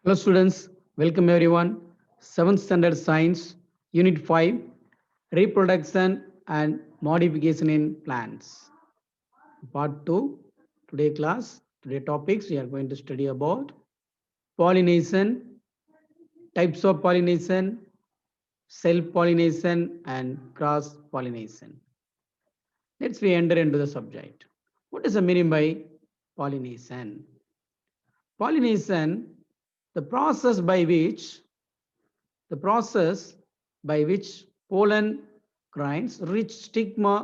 Hello students, welcome everyone. 7th Standard Science, Unit 5, Reproduction and Modification in Plants. Part 2, today topics we are going to study about pollination, types of pollination, self-pollination and cross-pollination. Let's we enter into the subject. What is the meaning by pollination? Pollination, the process by which the process by which pollen grains reach stigma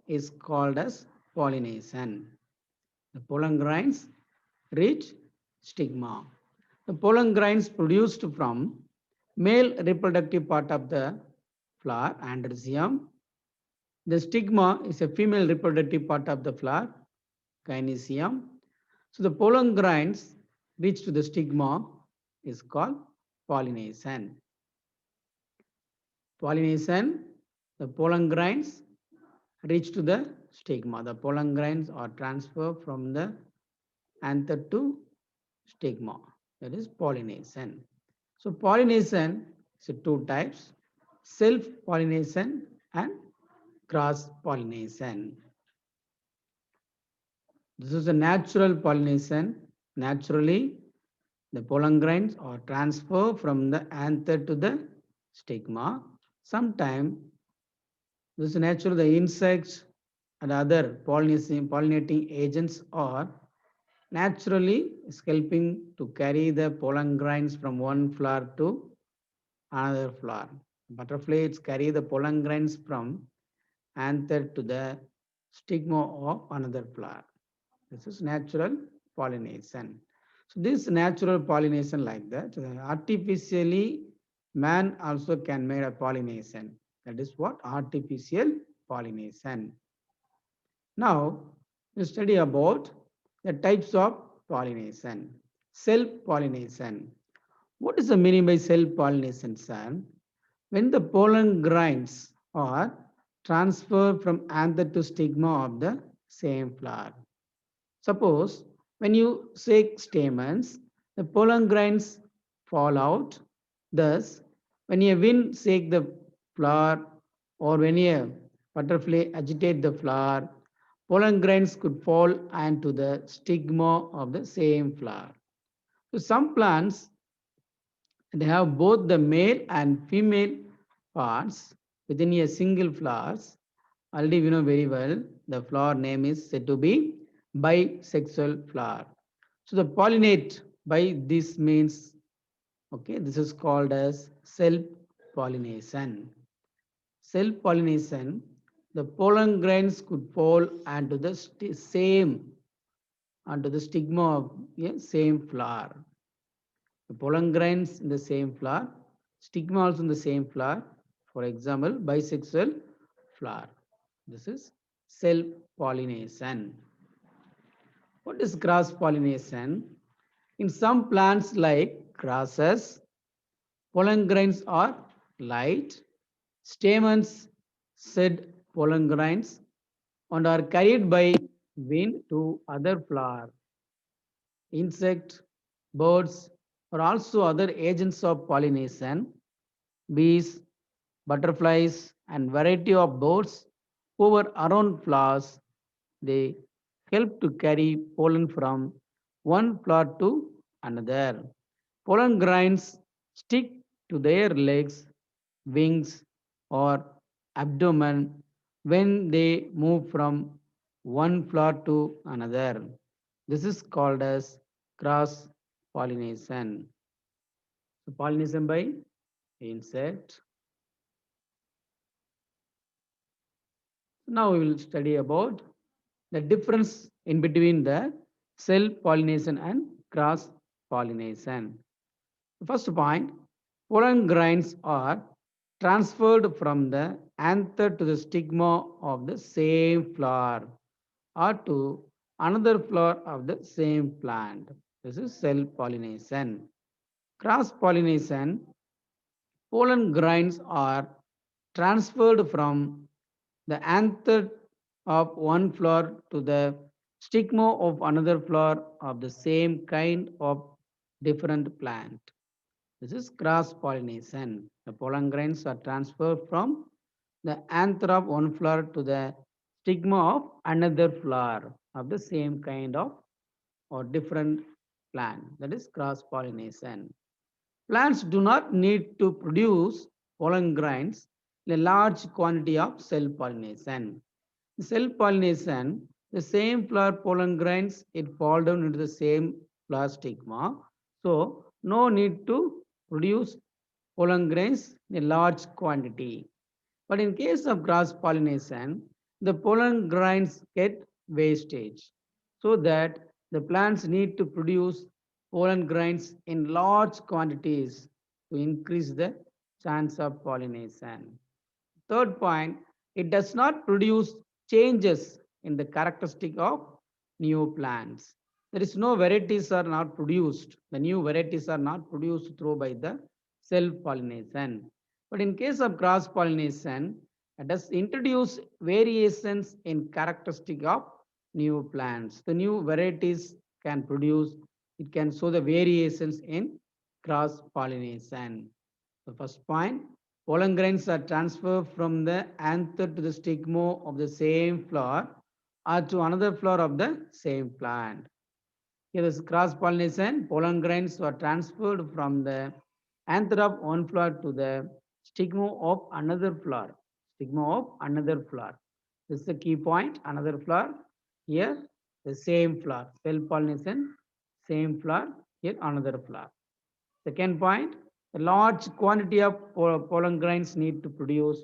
is called as pollination. The pollen grains reach stigma. The pollen grains produced from male reproductive part of the flower, androecium. The stigma is a female reproductive part of the flower, gynoecium. So the pollen grains reach to the stigma is called pollination. Pollination, the pollen grains reach to the stigma. The pollen grains are transferred from the anther to stigma. That is pollination. So pollination is two types, self-pollination and cross-pollination. This is a natural pollination. Naturally, the pollen grains are transferred from the anther to the stigma. Sometimes this is natural, the insects and other pollinating agents are naturally helping to carry the pollen grains from one flower to another flower. Butterflies carry the pollen grains from anther to the stigma of another flower. This is natural pollination. So this natural pollination like that, artificially man also can make a pollination. That is what artificial pollination. Now we study about the types of pollination. Self-pollination. What is the meaning by self-pollination, sir? When the pollen grains are transferred from anther to stigma of the same flower. Suppose when you shake stamens, the pollen grains fall out. Thus, when a wind shake the flower or when a butterfly agitate the flower, pollen grains could fall onto the stigma of the same flower. So some plants they have both the male and female parts within a single flowers. Already we know very well the flower name is said to be bisexual flower. So the pollinate by this means, okay, this is called as self pollination. Self pollination, the pollen grains could fall onto the same onto the stigma of a same flower. The pollen grains in the same flower, stigma also in the same flower. For example, bisexual flower. This is self pollination. What is cross pollination? In some plants like grasses, pollen grains are light, stamens shed pollen grains and are carried by wind to other flower. Insect, birds, or also other agents of pollination, bees, butterflies, and variety of birds hover around flowers. They help to carry pollen from one flower to another. Pollen grains stick to their legs, wings, or abdomen when they move from one flower to another. This is called as cross pollination. So pollination by insect. Now we will study about the difference in between the self pollination and cross pollination. The first point, pollen grains are transferred from the anther to the stigma of the same flower or to another flower of the same plant. This is self pollination. Cross pollination, pollen grains are transferred from the anther of one flower to the stigma of another flower of the same kind of different plant. This is cross pollination. The pollen grains are transferred from the anther of one flower to the stigma of another flower of the same kind of or different plant. That is cross pollination. Plants do not need to produce pollen grains in a large quantity of self pollination. Self pollination, the same flower pollen grains, it fall down into the same flower stigma. So, no need to produce pollen grains in a large quantity. But in case of cross pollination, the pollen grains get wastage so that the plants need to produce pollen grains in large quantities to increase the chance of pollination. Third point, it does not produce changes in the characteristic of new plants. There is no varieties are not produced. The new varieties are not produced through by the self-pollination. But in case of cross-pollination, it does introduce variations in characteristic of new plants. The new varieties can produce, it can show the variations in cross-pollination. The first point, pollen grains are transferred from the anther to the stigma of the same flower or to another flower of the same plant. Here is cross pollination. Pollen grains are transferred from the anther of one flower to the stigma of another flower. Stigma of another flower. This is the key point. Another flower. Here, the same flower. Self pollination, same flower. Here, another flower. Second point, a large quantity of pollen grains need to produce,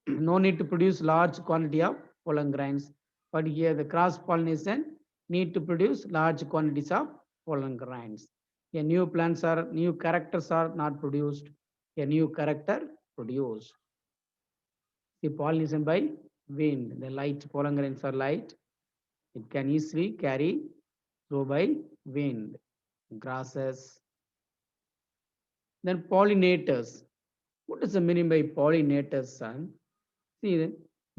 no need to produce large quantity of pollen grains, but here the cross pollination need to produce large quantities of pollen grains. A new plants are, new characters are not produced, a new character produced. The pollination by wind, the light pollen grains are light, it can easily carry through by wind. Grasses, then pollinators. What is the meaning by pollinators, son? See,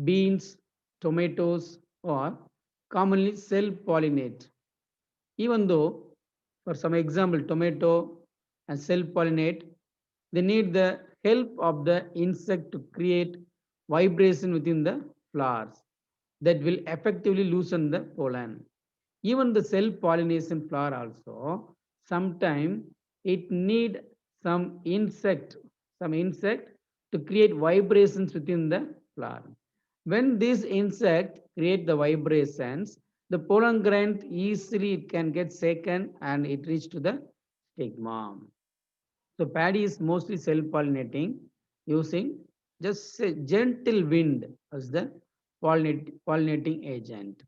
beans, tomatoes are commonly self-pollinate. Even though, for some example, tomato and self-pollinate, they need the help of the insect to create vibration within the flowers that will effectively loosen the pollen. Even the self-pollination flower also, sometimes it need some insect to create vibrations within the flower. When these insects create the vibrations, the pollen grain easily it can get shaken and it reach to the stigma. So paddy is mostly self-pollinating using just a gentle wind as the pollinating agent.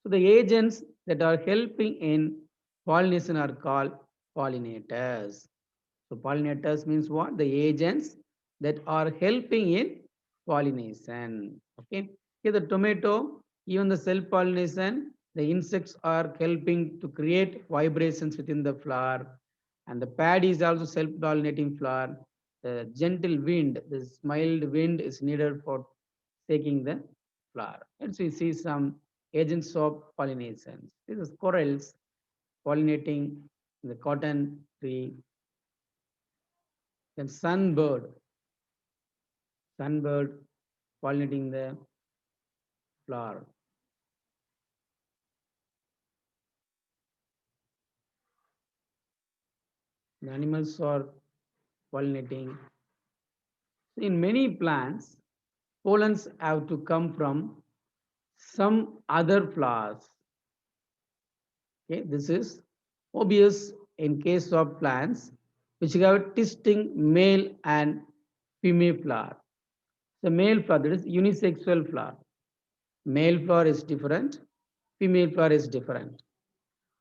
So the agents that are helping in pollination are called pollinators. So pollinators means what? The agents that are helping in pollination. Okay. Here the tomato, even the self-pollination, the insects are helping to create vibrations within the flower. And the paddy is also self-pollinating flower. The gentle wind, this mild wind is needed for taking the flower. Let's see some agents of pollination. This is corals pollinating the cotton tree. Then sunbird pollinating the flower. The animals are pollinating. In many plants, pollens have to come from some other flowers. Okay, this is obvious in case of plants which have distinct male and female flower. The male flower, that is unisexual flower. Male flower is different, female flower is different.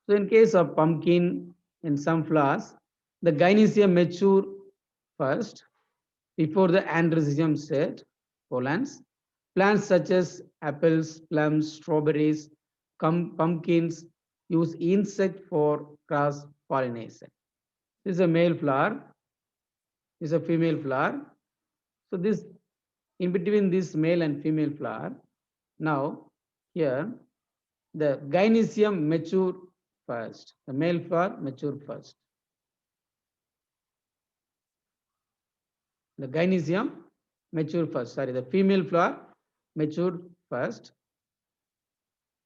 So in case of pumpkin, in some flowers, the gynoecium mature first before the androecium set pollens. Plants such as apples, plums, strawberries, pumpkins use insect for cross pollination. This is a male flower, this is a female flower. So this in between this male and female flower, now here the gynoecium mature first. The male flower mature first. The gynecium mature first. Sorry, the female flower matured first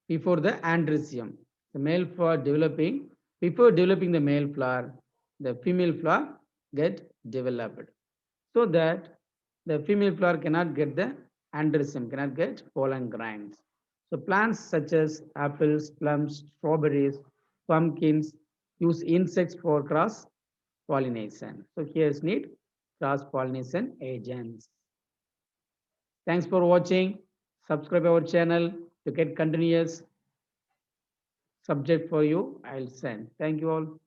before the androecium. The male flower developing, before developing the male flower, the female flower get developed. So that the female flower cannot get the androecium, cannot get pollen grains. So plants such as apples, plums, strawberries, pumpkins use insects for cross pollination. So here is need cross pollination agents. Thanks for watching. Subscribe our channel to get continuous subject for you. I'll send. Thank you all.